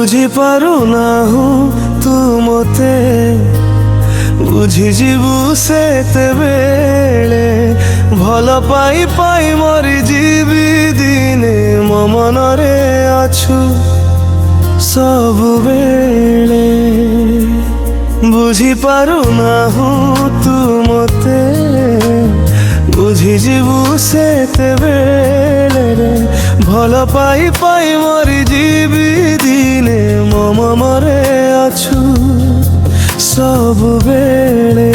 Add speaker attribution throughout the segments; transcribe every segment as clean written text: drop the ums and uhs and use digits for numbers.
Speaker 1: বুঝি পারু নাহু তু মতে বুঝিଯିବୁ ସେତେବେଳେ ଭଲ ପାଇ ପାଇ ମରିଯିବି ଦିନେ ମୋ ମନରେ ଅଛୁ ସବୁବେଳେ ବୁଝିପାରୁ ନାହୁ ତୁ ମତେ ବୁଝିଯିବୁ ସେତେବେଳେ ଭଲ ପାଇ ପାଇ ମରିଯିବି ଦିନେ ମୋ ମନରେ ଅଛୁ ସବୁବେଳେ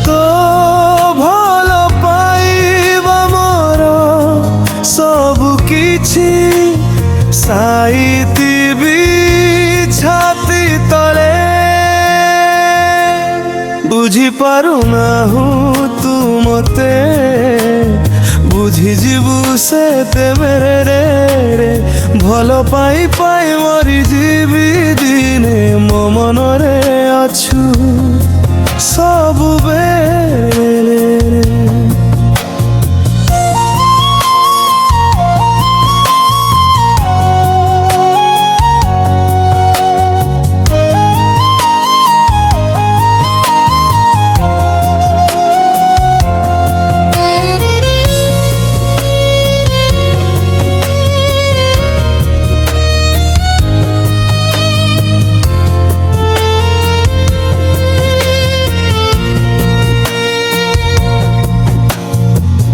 Speaker 1: ତୋ ଭଲ ପାଇବା ମୋର ସବୁ କିଛି ସାଇତିବି ଛାତି ତଳେ ବୁଝିପାରୁ ନାହୁ ତୁ ମତେ ବୁଝିଯିବୁ ସେତେବେଳେ ଭଲ ପାଇ ପାଇ ମରିଯିବି ଦିନେ ମୋ ମନରେ ଅଛୁ ସବୁବେଳେ।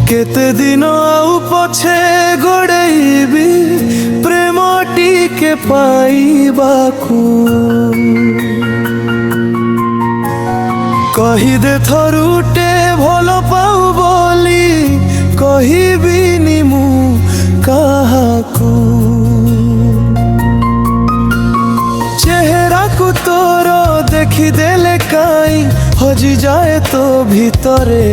Speaker 1: केते दिन आउ पछे गोड़ेबी प्रेम टिके पाइबाकू कही दे थरुटे भल पाऊ बोली कहबिनी मु काहाकू चेहरा को तोर देखी देले काई हजी जाए तो भीतरे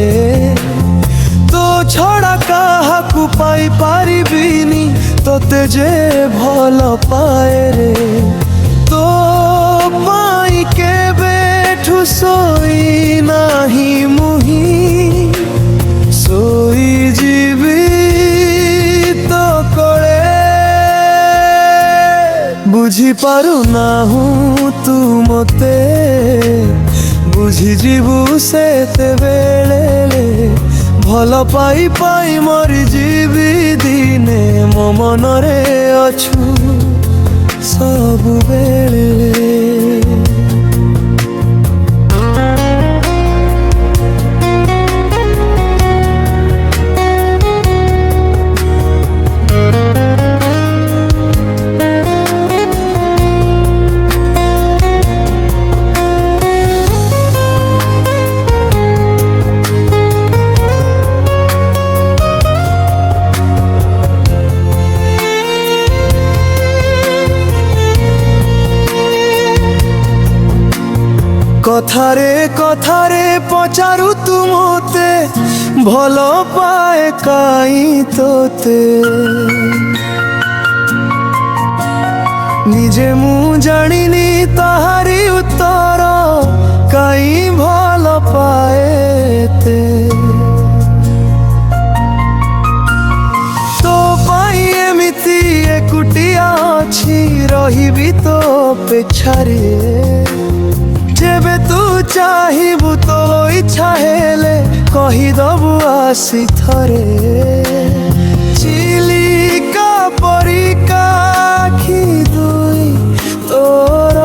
Speaker 1: तो छड़ा काहाकू पाई पारिबिनी तोते जे भल पाए रे तो पाई के बेठू सोई नाही मुही सोई जीवी तो कोड़े बुझी पारू नाहू तू मते बुझिଯିବୁ ସେତେବେଳେ ଭଲ ପାଇ ପାଇ ମରିଯିବି ଦିନେ ମୋ ମନରେ ଅଛୁ ସବୁବେଳେ। कथारे कथारे पचारू तू मते भल पाए काई तोते निजे मु जानिनी ताहारी उत्तर काई भल पाए ते तो पाई एमिति एकुटिया अछि रहिबी तो पेछारे जेबे तू चाहिबू तो इच्छा हेले कहीदबू आसी थरे चिलिका परिका आखि दुई तोर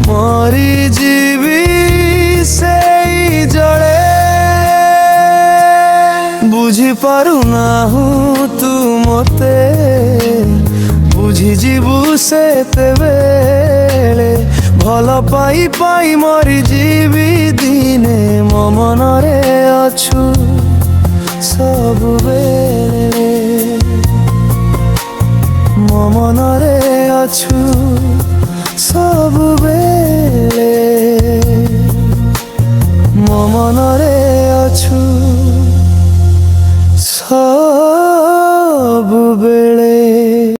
Speaker 1: मरी जीवी सेई जड़े बुझी पारू नाहू तू मते बुझिଯିବୁ ସେତେବେଳେ ଭଲ ପାଇ ପାଇ ମରିଯିବି ଦିନେ ମୋ ମନରେ ଅଛୁ ସବୁବେଳେ ମୋ ମନରେ ଅଛୁ।